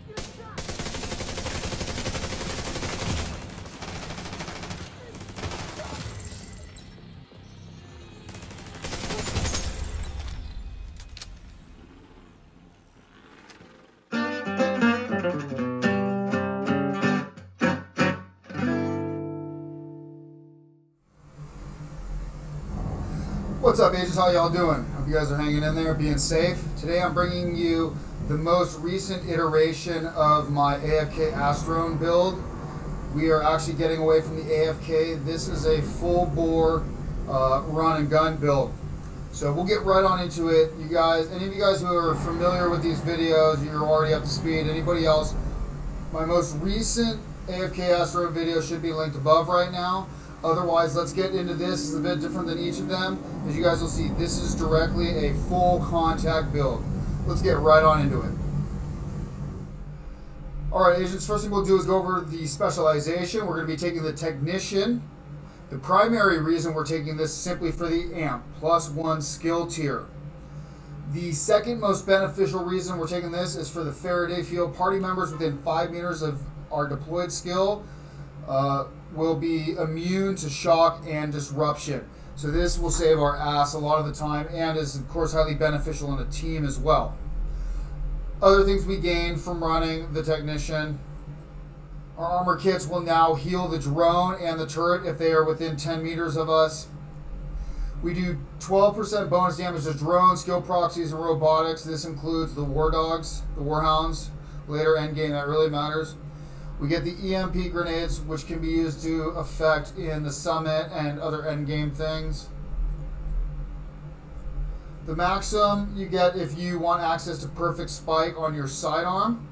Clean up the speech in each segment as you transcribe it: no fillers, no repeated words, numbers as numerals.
What's up, agents? How y'all doing? Hope you guys are hanging in there, being safe. Today I'm bringing you the most recent iteration of my AFK Astrone build. We are actually getting away from the AFK. This is a full bore run and gun build. So we'll get right on into it. You guys, any of you guys who are familiar with these videos, you're already up to speed. Anybody else, my most recent AFK Astrone video should be linked above right now. Otherwise, let's get into this. It's a bit different than each of them. As you guys will see, this is directly a full contact build. Let's get right on into it. Alright, agents, first thing we'll do is go over the specialization. We're going to be taking the technician. The primary reason we're taking this is simply for the amp, +1 skill tier. The second most beneficial reason we're taking this is for the Faraday field. Party members within 5 meters of our deployed skill will be immune to shock and disruption. So this will save our ass a lot of the time and is of course highly beneficial in a team as well. Other things we gain from running the technician: our armor kits will now heal the drone and the turret if they are within 10 meters of us. We do 12% bonus damage to drones, skill proxies, and robotics. This includes the war dogs, the warhounds. Later endgame, that really matters. We get the EMP grenades, which can be used to affect in the summit and other endgame things. The Maxim you get if you want access to perfect spike on your sidearm.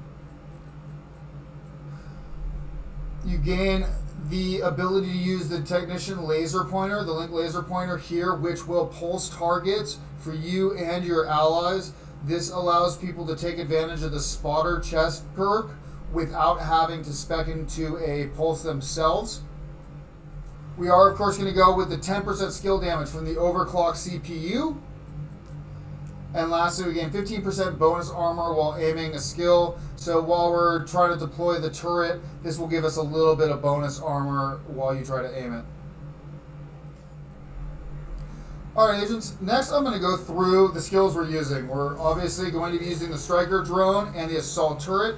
You gain the ability to use the technician laser pointer, the link laser pointer here, which will pulse targets for you and your allies. This allows people to take advantage of the spotter chest perk without having to spec into a pulse themselves. We are of course going to go with the 10% skill damage from the overclock CPU. And lastly, we gain 15% bonus armor while aiming a skill. So while we're trying to deploy the turret, this will give us a little bit of bonus armor while you try to aim it. Alright, agents, next I'm going to go through the skills we're using. We're obviously going to be using the striker drone and the assault turret.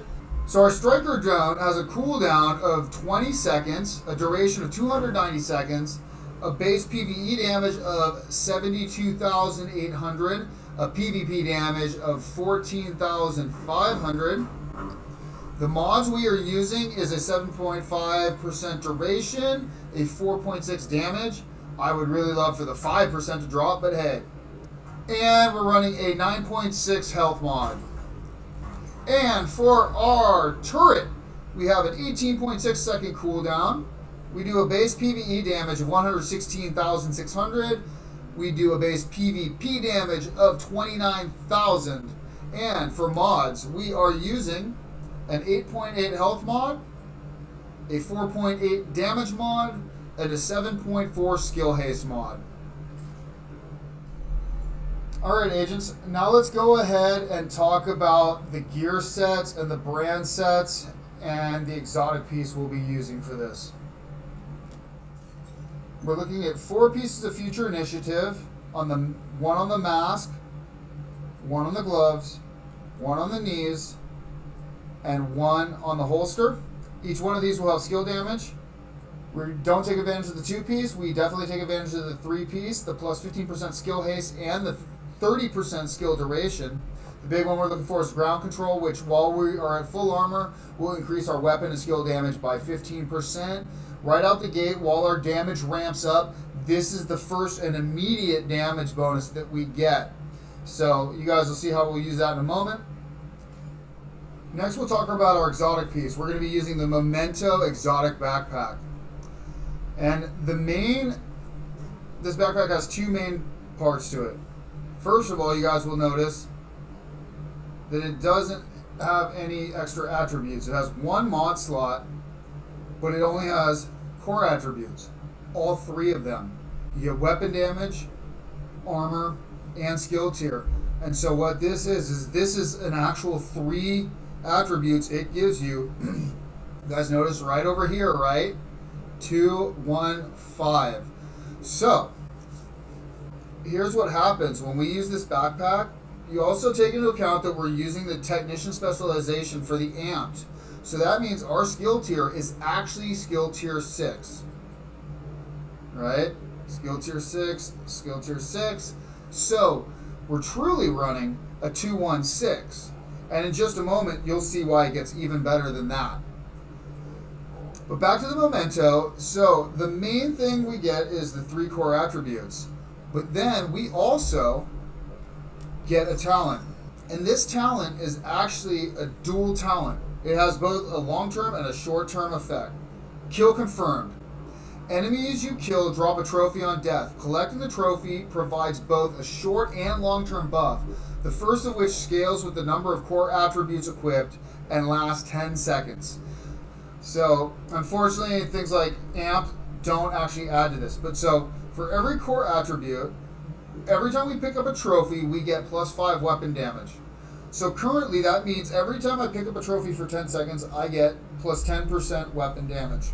So our striker drone has a cooldown of 20 seconds, a duration of 290 seconds, a base PvE damage of 72,800, a PvP damage of 14,500. The mods we are using is a 7.5% duration, a 4.6 damage. I would really love for the 5% to drop, but hey. And we're running a 9.6 health mod. And for our turret, we have an 18.6 second cooldown. We do a base PvE damage of 116,600. We do a base PvP damage of 29,000. And for mods, we are using an 8.8 health mod, a 4.8 damage mod, and a 7.4 skill haste mod. Alright, agents, now let's go ahead and talk about the gear sets and the brand sets and the exotic piece we'll be using for this. We're looking at 4 pieces of future initiative, one on the mask, one on the gloves, one on the knees, and one on the holster. Each one of these will have skill damage. We don't take advantage of the 2-piece, we definitely take advantage of the 3-piece, the plus 15% skill haste and the 30% skill duration. The big one we're looking for is ground control, which while we are at full armor, will increase our weapon and skill damage by 15%. Right out the gate, while our damage ramps up, this is the first and immediate damage bonus that we get. So you guys will see how we'll use that in a moment. Next we'll talk about our exotic piece. We're going to be using the Memento exotic backpack. And this backpack has 2 main parts to it. First of all, you guys will notice that it doesn't have any extra attributes. It has 1 mod slot, but it only has core attributes, all 3 of them. You get weapon damage, armor, and skill tier. And so what this is this is an actual 3 attributes it gives you, you guys notice right over here, right? 215. So, here's what happens when we use this backpack. You also take into account that we're using the technician specialization for the amped. So that means our skill tier is actually skill tier 6. Right? Skill tier 6, skill tier 6. So we're truly running a 216. And in just a moment, you'll see why it gets even better than that. But back to the Memento. So the main thing we get is the 3 core attributes. But then we also get a talent. And this talent is actually a dual talent. It has both a long-term and a short-term effect. Kill confirmed. Enemies you kill drop a trophy on death. Collecting the trophy provides both a short and long-term buff, the first of which scales with the number of core attributes equipped and lasts 10 seconds. So, unfortunately, things like amp don't actually add to this. But so, for every core attribute, every time we pick up a trophy, we get +5 weapon damage. So currently, that means every time I pick up a trophy for 10 seconds, I get +10% weapon damage.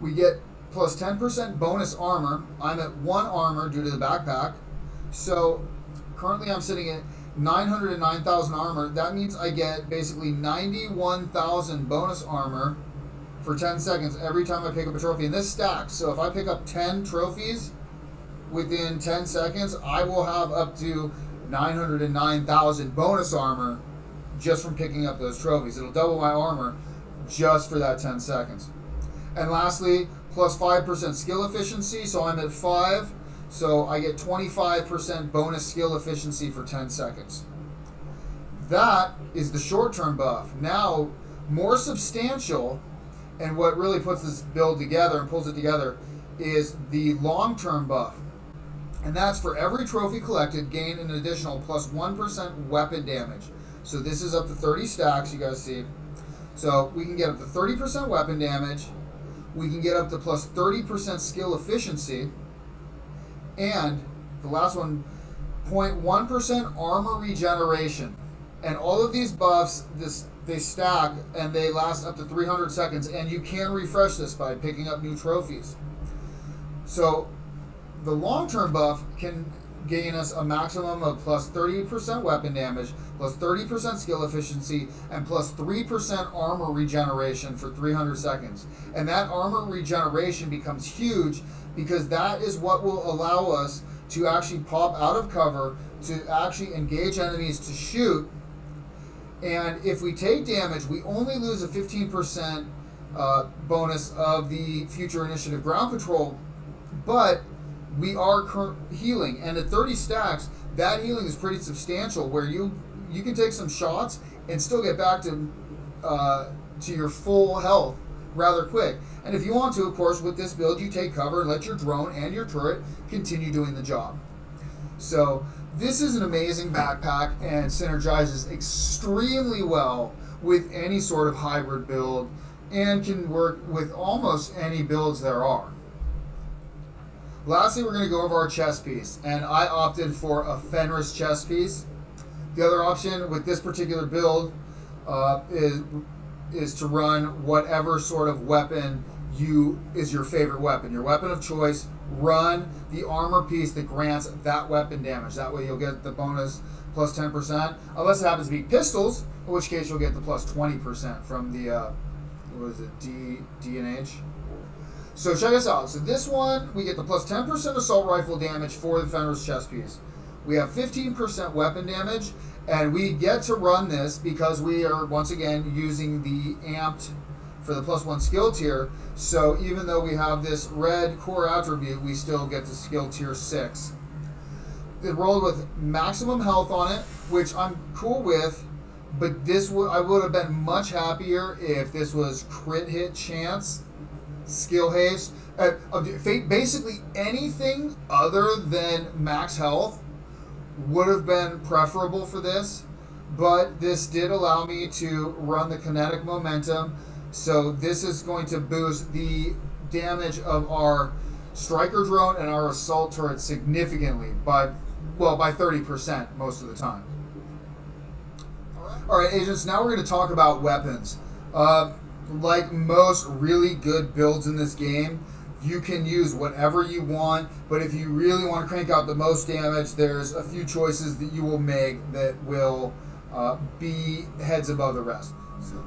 We get +10% bonus armor. I'm at 1 armor due to the backpack. So currently I'm sitting at 909,000 armor. That means I get basically 91,000 bonus armor for 10 seconds every time I pick up a trophy. And this stacks. So if I pick up 10 trophies within 10 seconds, I will have up to 909,000 bonus armor just from picking up those trophies. It'll double my armor just for that 10 seconds. And lastly, +5% skill efficiency. So I'm at 5. So I get 25% bonus skill efficiency for 10 seconds. That is the short-term buff. Now, more substantial, and what really puts this build together and pulls it together, is the long-term buff. And that's for every trophy collected, gain an additional +1% weapon damage. So this is up to 30 stacks, you guys see. So we can get up to 30% weapon damage. We can get up to +30% skill efficiency. And the last one, 0.1% armor regeneration. And all of these buffs, they stack and they last up to 300 seconds. And you can refresh this by picking up new trophies. So the long-term buff can gain us a maximum of +30% weapon damage, +30% skill efficiency, and +3% armor regeneration for 300 seconds. And that armor regeneration becomes huge because that is what will allow us to actually pop out of cover, to actually engage enemies to shoot. And if we take damage, we only lose a 15% bonus of the future initiative ground control, but we are healing, and at 30 stacks, that healing is pretty substantial, where you can take some shots and still get back to your full health rather quick. And if you want to, of course, with this build, you take cover and let your drone and your turret continue doing the job. So this is an amazing backpack and synergizes extremely well with any sort of hybrid build and can work with almost any builds there are. Lastly, we're going to go over our chest piece, and I opted for a Fenris chest piece. The other option with this particular build is to run whatever sort of weapon is your favorite weapon. Your weapon of choice, run the armor piece that grants that weapon damage. That way you'll get the bonus +10%, unless it happens to be pistols, in which case you'll get the +20% from the, what is it, D and H. So check us out. So this one, we get the +10% assault rifle damage for the Fenris chest piece. We have 15% weapon damage, and we get to run this because we are, once again, using the amped for the +1 skill tier. So even though we have this red core attribute, we still get the skill tier 6. It rolled with maximum health on it, which I'm cool with, but this I would have been much happier if this was crit hit chance, skill haste, basically anything other than max health would have been preferable for this, but this did allow me to run the kinetic momentum, so this is going to boost the damage of our striker drone and our assault turret significantly by 30% most of the time. Alright, agents, now we're going to talk about weapons. Like most really good builds in this game, you can use whatever you want, but if you really want to crank out the most damage, there's a few choices that you will make that will be heads above the rest.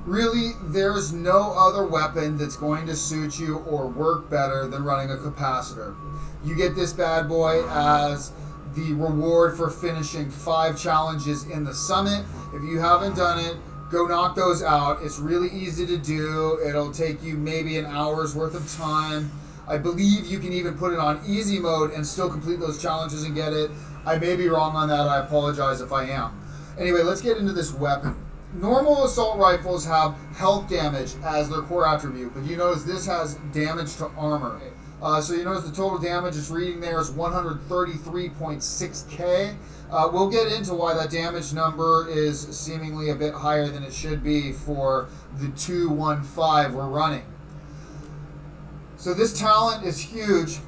Really, there's no other weapon that's going to suit you or work better than running a capacitor. You get this bad boy as the reward for finishing 5 challenges in the summit. If you haven't done it, go knock those out. It's really easy to do. It'll take you maybe an hour's worth of time. I believe you can even put it on easy mode and still complete those challenges and get it. I may be wrong on that. I apologize if I am. Anyway, let's get into this weapon. Normal assault rifles have health damage as their core attribute, but you notice this has damage to armor. So you notice the total damage it's reading there is 133.6k. We'll get into why that damage number is seemingly a bit higher than it should be for the TU12 we're running. So this talent is huge.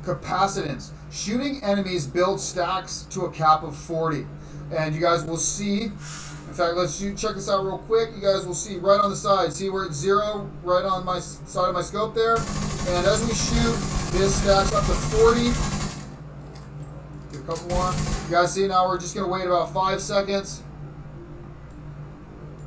Capacitance. Shooting enemies builds stacks to a cap of 40. And you guys will see, in fact, let's check this out real quick. You guys will see right on the side. See where it's 0 right on my side of my scope there? And as we shoot, this stacks up to 40. Get a couple more. You guys see now we're just going to wait about 5 seconds.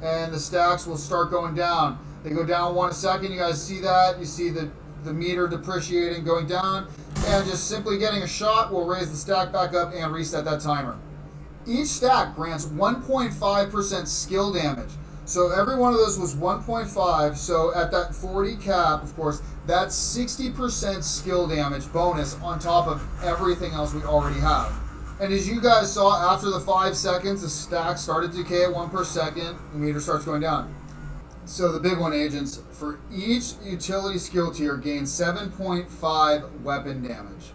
And the stacks will start going down. They go down 1 second. You guys see that? You see the meter depreciating going down. And just simply getting a shot will raise the stack back up and reset that timer. Each stack grants 1.5% skill damage. So every one of those was 1.5. So at that 40 cap, of course, that's 60% skill damage bonus on top of everything else we already have. And as you guys saw, after the 5 seconds, the stack started to decay at 1 per second. The meter starts going down. So the big one, agents, for each utility skill tier gains 7.5 weapon damage.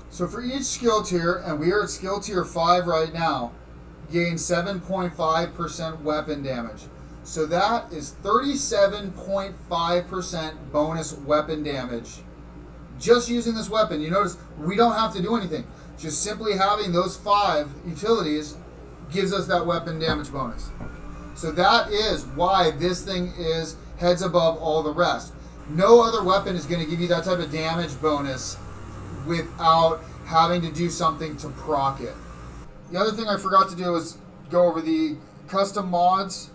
So for each skill tier, and we are at skill tier 5 right now, gain 7.5% weapon damage. So that is 37.5% bonus weapon damage just using this weapon. You notice we don't have to do anything. Just simply having those 5 utilities gives us that weapon damage bonus. So that is why this thing is heads above all the rest. No other weapon is going to give you that type of damage bonus without having to do something to proc it. The other thing I forgot to do was go over the custom mods,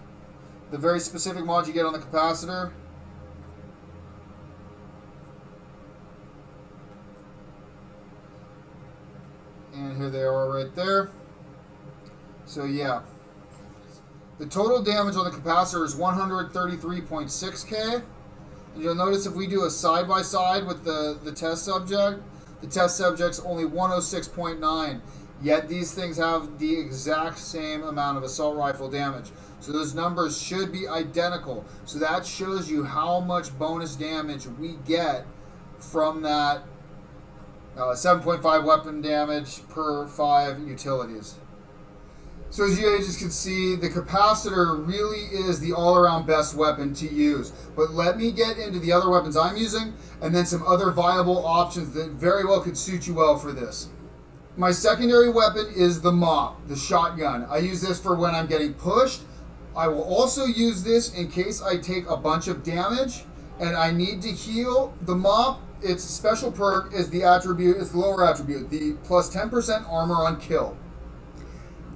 the very specific mods you get on the capacitor. And here they are right there. So yeah. The total damage on the capacitor is 133.6k. And you'll notice if we do a side-by-side with the test subject, the test subject's only 106.9. Yet these things have the exact same amount of assault rifle damage. So those numbers should be identical. So that shows you how much bonus damage we get from that 7.5 weapon damage per 5 utilities. So as you agents can see, the capacitor really is the all-around best weapon to use. But let me get into the other weapons I'm using, and then some other viable options that very well could suit you well for this. My secondary weapon is the mop, the shotgun. I use this for when I'm getting pushed. I will also use this in case I take a bunch of damage and I need to heal. The mop, its special perk is the attribute, it's the lower attribute, the plus 10% armor on kill.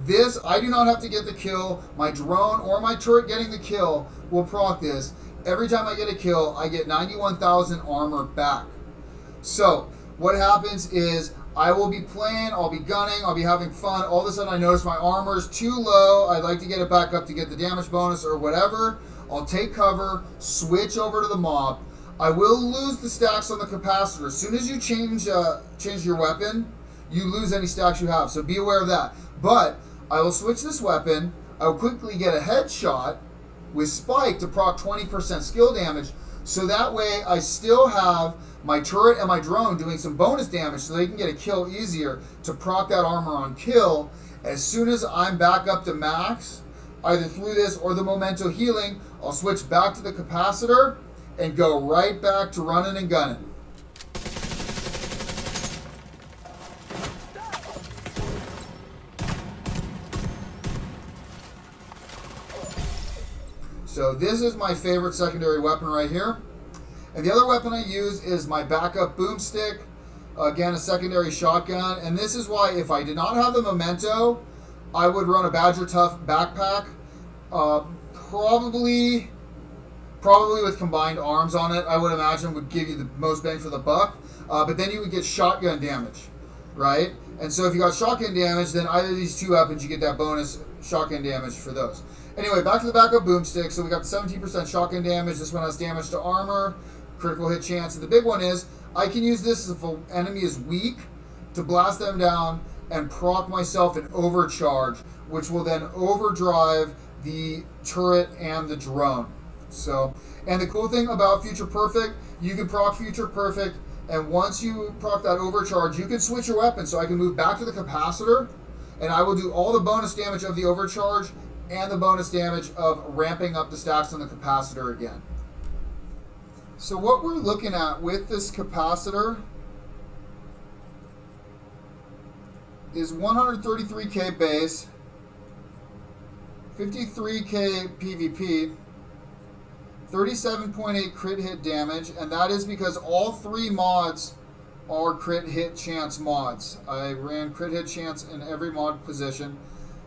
This, I do not have to get the kill. My drone or my turret getting the kill will proc this. Every time I get a kill, I get 91,000 armor back. So, what happens is, I will be playing, I'll be gunning, I'll be having fun. All of a sudden I notice my armor is too low. I'd like to get it back up to get the damage bonus or whatever. I'll take cover, switch over to the mop. I will lose the stacks on the capacitor. As soon as you change your weapon, you lose any stacks you have. So be aware of that. But I will switch this weapon. I will quickly get a headshot with Spike to proc 20% skill damage. So that way I still have my turret and my drone doing some bonus damage so they can get a kill easier to proc that armor on kill. As soon as I'm back up to max, either through this or the Memento healing, I'll switch back to the capacitor and go right back to running and gunning. So this is my favorite secondary weapon right here. And the other weapon I use is my backup Boomstick. Again, a secondary shotgun. And this is why if I did not have the Memento, I would run a Badger Tough backpack. Probably with combined arms on it, I would imagine would give you the most bang for the buck. But then you would get shotgun damage, right? And so if you got shotgun damage, then either of these two weapons, you get that bonus shotgun damage for those. Anyway, back to the backup Boomstick. So we got the 17% shotgun damage. This one has damage to armor, critical hit chance. And the big one is, I can use this if an enemy is weak to blast them down and proc myself an overcharge, which will then overdrive the turret and the drone. So, and the cool thing about Future Perfect, you can proc Future Perfect, and once you proc that overcharge, you can switch your weapon. So I can move back to the Capacitor, and I will do all the bonus damage of the overcharge and the bonus damage of ramping up the stacks on the Capacitor again. So what we're looking at with this Capacitor is 133k base, 53k PvP, 37.8 crit hit damage, and that is because all three mods are crit hit chance mods. I ran crit hit chance in every mod position.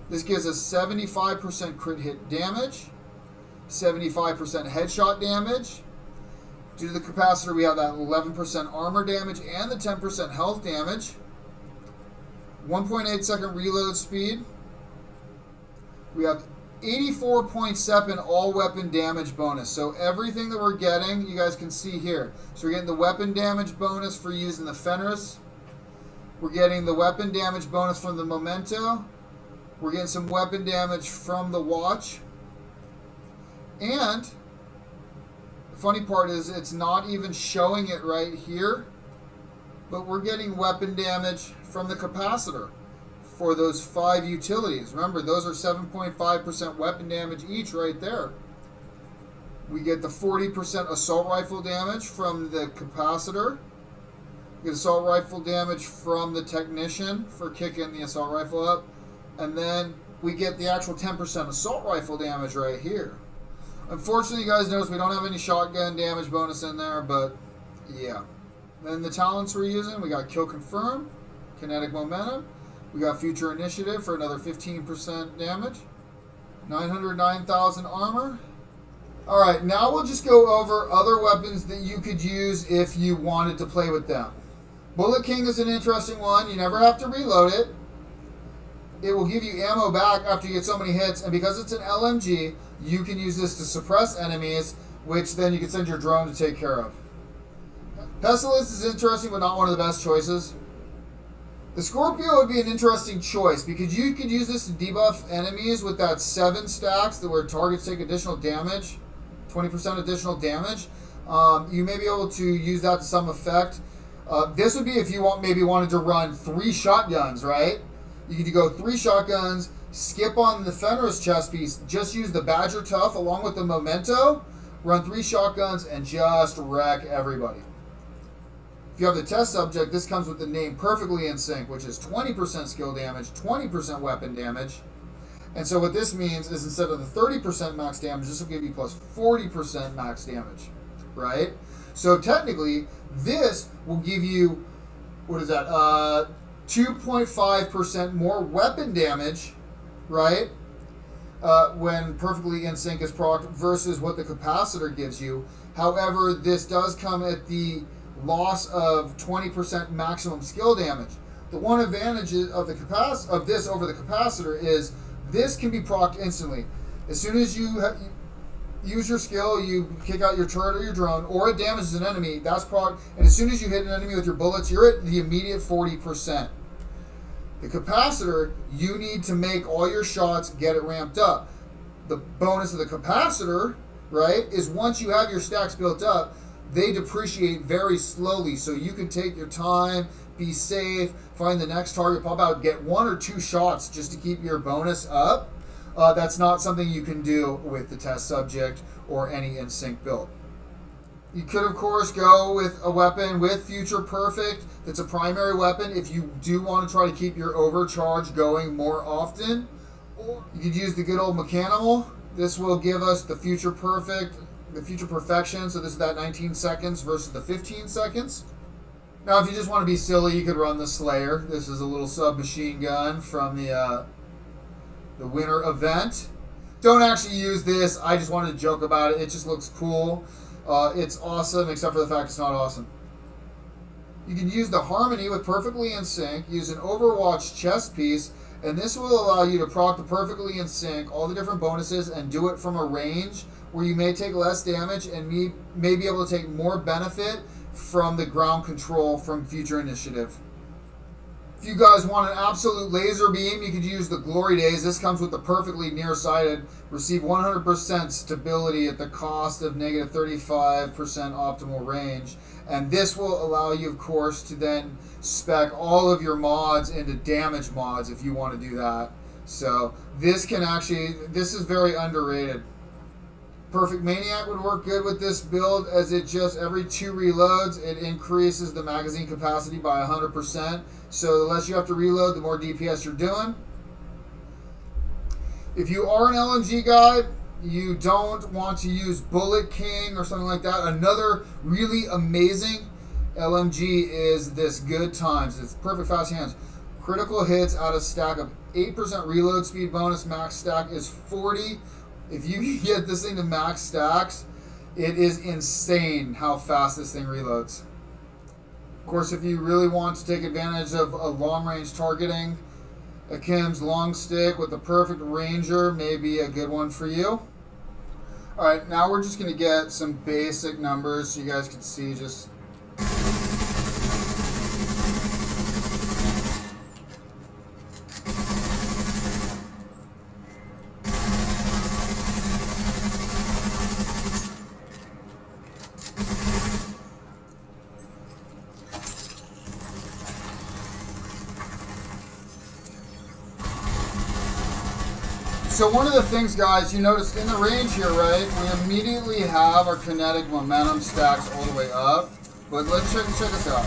This gives us 75% crit hit damage, 75% headshot damage. Due to the Capacitor, we have that 11% armor damage and the 10% health damage. 1.8 second reload speed. We have 84.7 all weapon damage bonus. So everything that we're getting, you guys can see here. So we're getting the weapon damage bonus for using the Fenris. We're getting the weapon damage bonus from the Memento. We're getting some weapon damage from the watch. And the funny part is it's not even showing it right here, but we're getting weapon damage from the Capacitor for those 5 utilities. Remember, those are 7.5% weapon damage each right there. We get the 40% assault rifle damage from the Capacitor. We get assault rifle damage from the Technician for kicking the assault rifle up. And then we get the actual 10% assault rifle damage right here. Unfortunately, you guys notice we don't have any shotgun damage bonus in there, but yeah. Then the talents we're using, we got Kill Confirm, Kinetic Momentum. We got Future Initiative for another 15% damage. 909,000 armor. Alright, now we'll just go over other weapons that you could use if you wanted to play with them. Bullet King is an interesting one. You never have to reload it. It will give you ammo back after you get so many hits, and because it's an LMG, you can use this to suppress enemies, which then you can send your drone to take care of. Pestilence is interesting, but not one of the best choices. The Scorpio would be an interesting choice because you could use this to debuff enemies with that 7 stacks that where targets take additional damage, 20% additional damage. You may be able to use that to some effect. This would be if you maybe wanted to run 3 shotguns, right? You could go 3 shotguns, skip on the Fenris chest piece, just use the Badger Tough along with the Memento, run 3 shotguns, and just wreck everybody. If you have the test subject, this comes with the name Perfectly in Sync, which is 20% skill damage, 20% weapon damage. And so what this means is instead of the 30% max damage, this will give you plus 40% max damage, right? So technically, this will give you, what is that, 2.5% more weapon damage, right? When Perfectly in Sync is procced versus what the Capacitor gives you. However, this does come at the loss of 20% maximum skill damage. The one advantage of this over the Capacitor is this can be procced instantly. As soon as you use your skill, you kick out your turret or your drone, or it damages an enemy, that's procced, and as soon as you hit an enemy with your bullets, you're at the immediate 40%. The Capacitor, you need to make all your shots, get it ramped up. The bonus of the Capacitor, right, is once you have your stacks built up, they depreciate very slowly, so you can take your time, be safe, find the next target, pop out, get 1 or 2 shots just to keep your bonus up. That's not something you can do with the test subject or any in-sync build. You could, of course, go with a weapon with Future Perfect that's a primary weapon if you do want to try to keep your overcharge going more often. Or you could use the good old Mechanimal, This will give us the future perfection. So this is that 19 seconds versus the 15 seconds. Now, if you just want to be silly, you could run the Slayer. This is a little submachine gun from the winter event. Don't actually use this. I just wanted to joke about it. It just looks cool. It's awesome, except for the fact it's not awesome. You can use the Harmony with Perfectly in Sync, use an Overwatch chest piece, and this will allow you to proc the Perfectly in Sync, all the different bonuses, and do it from a range where you may take less damage and may be able to take more benefit from the ground control from future initiative. If you guys want an absolute laser beam, you could use the Glory Days. This comes with the perfectly nearsighted. Receive 100% stability at the cost of negative 35% optimal range. And this will allow you, of course, to then spec all of your mods into damage mods if you want to do that. So this is very underrated. Perfect Maniac would work good with this build, as it just every 2 reloads it increases the magazine capacity by 100%. So the less you have to reload, the more DPS you're doing. If you are an LMG guy, you don't want to use Bullet King or something like that. Another really amazing LMG is this Good Times. It's perfect fast hands. Critical hits out of stack of 8% reload speed bonus. Max stack is 40. If you can get this thing to max stacks, it is insane how fast this thing reloads. Of course, if you really want to take advantage of a long-range targeting, a Kim's long stick with the perfect ranger may be a good one for you. Alright, now we're just going to get some basic numbers so you guys can see just... So one of the things, guys, you notice in the range here, right, we immediately have our kinetic momentum stacks all the way up. But let's check this out.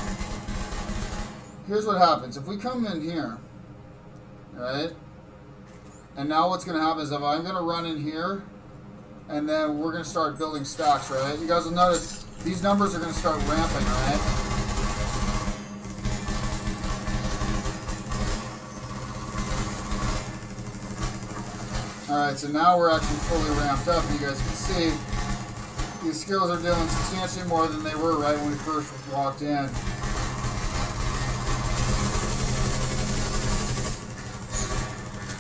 Here's what happens. If we come in here, right, and now what's going to happen is if I'm going to run in here, and then we're going to start building stacks, right, you guys will notice these numbers are going to start ramping, right? Alright, so now we're actually fully ramped up. You guys can see these skills are doing substantially more than they were right when we first walked in.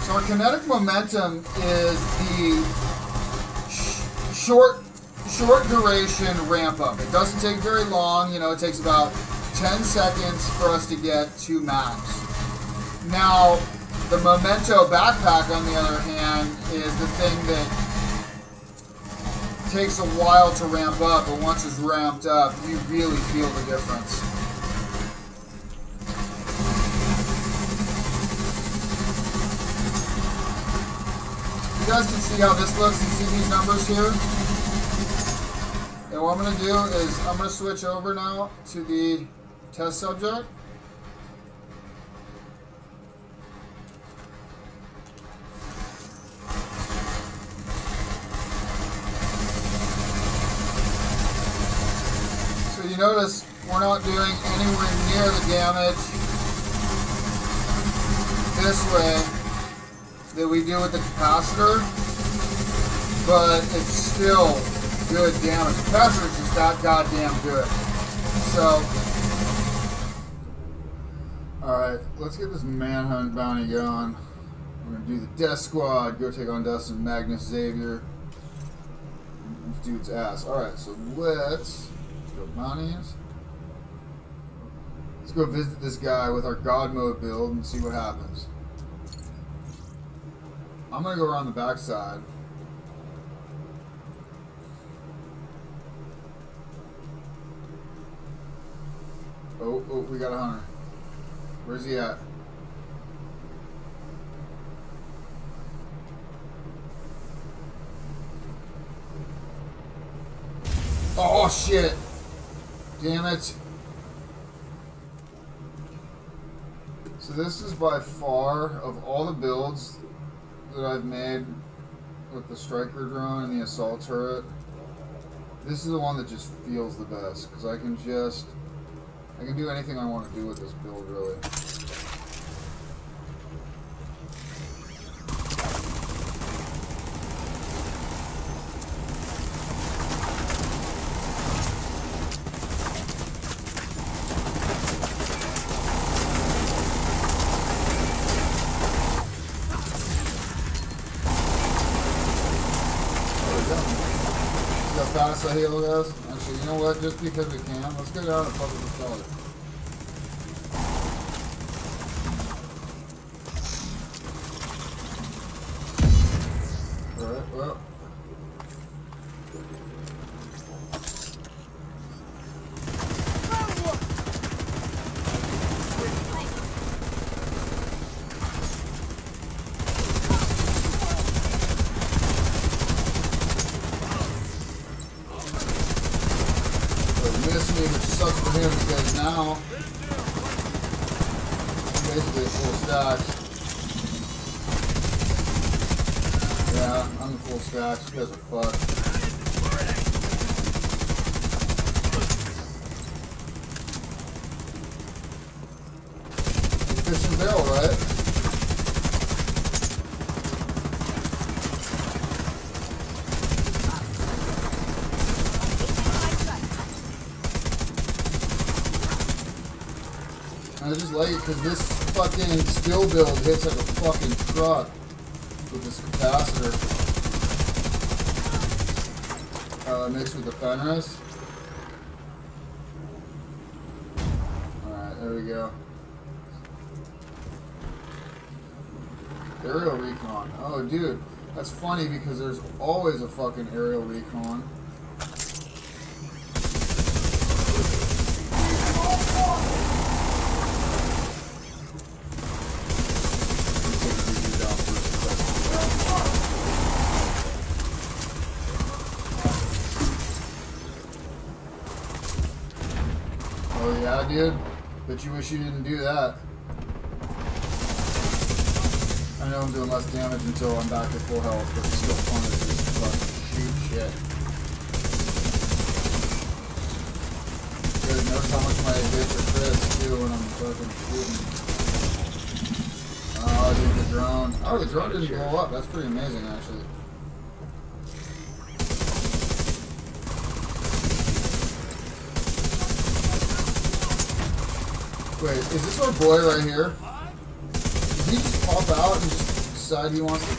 So our kinetic momentum is the short duration ramp up. It doesn't take very long. You know, it takes about 10 seconds for us to get to max. Now, the Memento backpack, on the other hand, is the thing that takes a while to ramp up, but once it's ramped up, you really feel the difference. You guys can see how this looks. You see these numbers here? And what I'm going to do is I'm going to switch over now to the test subject. Notice we're not doing anywhere near the damage this way that we do with the capacitor, but it's still good damage. The capacitor is just that goddamn good. So, alright, let's get this Manhunt bounty going. We're going to do the Death Squad, go take on Dustin, Magnus, Xavier. This dude's ass. Alright, so let's go bounties. Let's go visit this guy with our God mode build and see what happens. I'm gonna go around the backside. Oh, we got a hunter. Where's he at? Oh shit! Damn it. So this is by far, of all the builds that I've made, with the striker drone and the assault turret. This is the one that just feels the best because I can do anything I want to do with this build, really. fast that Halo goes? Actually, you know what? Just because we can, let's go down and fuck with the solid. Alright, well. Which sucks for him because now basically full stacks. Yeah, I'm the full stacks. You guys are fucked. Fish and barrel, right? I just like it because this fucking skill build hits like a fucking truck with this capacitor. Mixed with the Fenris. Alright, there we go. Aerial recon. Oh, dude. That's funny because there's always a fucking aerial recon. Dude, but you wish you didn't do that. I know I'm doing less damage until I'm back to full health, but it's still fun to just fucking shoot shit. Good, notice how much my hits are crits too when I'm fucking shooting. Oh, dude, the drone. Oh, the drone didn't blow up. That's pretty amazing, actually. Wait, is this our boy right here? Did he just pop out and just decide he wants to...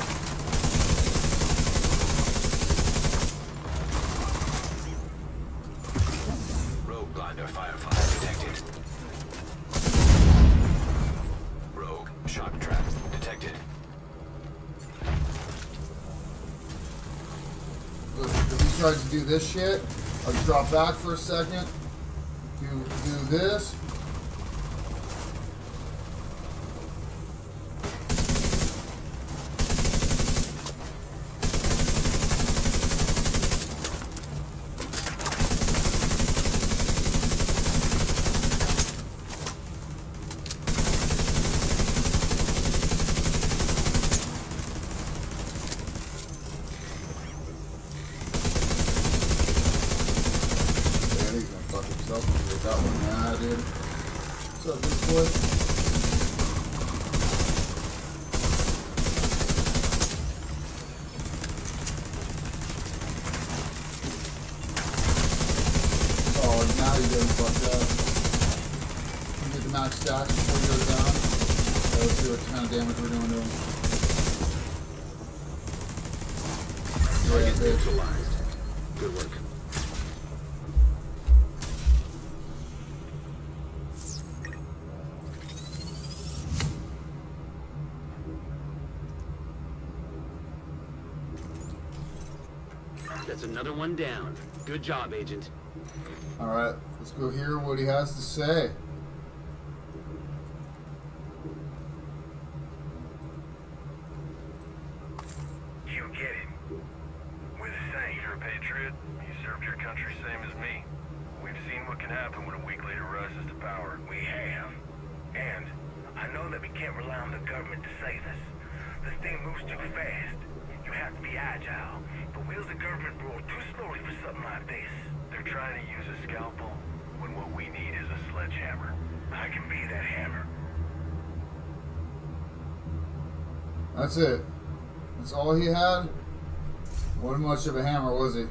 Rogue blinder firefly detected. Rogue shock trap detected. If he tried to do this shit, I'll drop back for a second, do this. That's another one down. Good job, Agent. Alright, let's go hear what he has to say. You get it. We're the same. You're a patriot. You served your country same as me. We've seen what can happen when a weak leader rises to power. We have. And I know that we can't rely on the government to save us. This thing moves too fast. You have to be agile. The wheels of government roll too slowly for something like this. They're trying to use a scalpel when what we need is a sledgehammer. I can be that hammer. That's it. That's all he had? Wasn't much of a hammer, was he?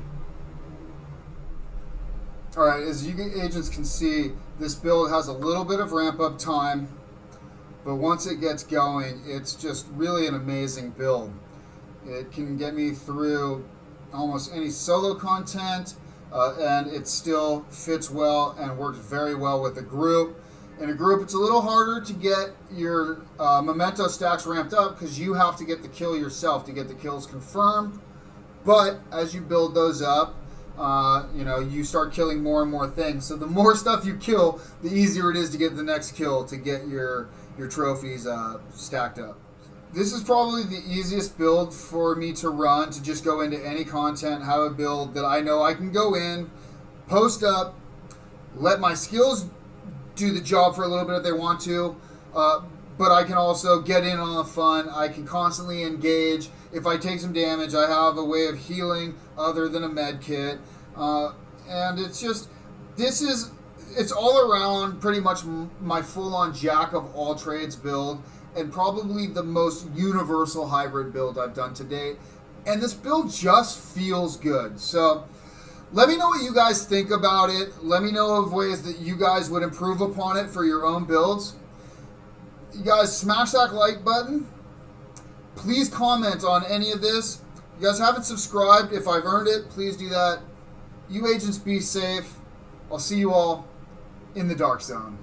Alright, as you agents can see, this build has a little bit of ramp up time, but once it gets going, it's just really an amazing build. It can get me through almost any solo content, and it still fits well and works very well with a group. In a group, it's a little harder to get your memento stacks ramped up because you have to get the kill yourself to get the kills confirmed. But as you build those up, you know, you start killing more and more things. So the more stuff you kill, the easier it is to get the next kill to get your trophies stacked up. This is probably the easiest build for me to run, to just go into any content, have a build that I know I can go in, post up, let my skills do the job for a little bit if they want to, but I can also get in on the fun. I can constantly engage. If I take some damage, I have a way of healing other than a med kit, and it's just, it's all around pretty much my full-on jack of all trades build, and probably the most universal hybrid build I've done to date. And this build just feels good. So let me know what you guys think about it. Let me know of ways that you guys would improve upon it for your own builds. You guys smash that like button. Please comment on any of this. You guys haven't subscribed. If I've earned it, please do that. You agents be safe. I'll see you all in the dark zone.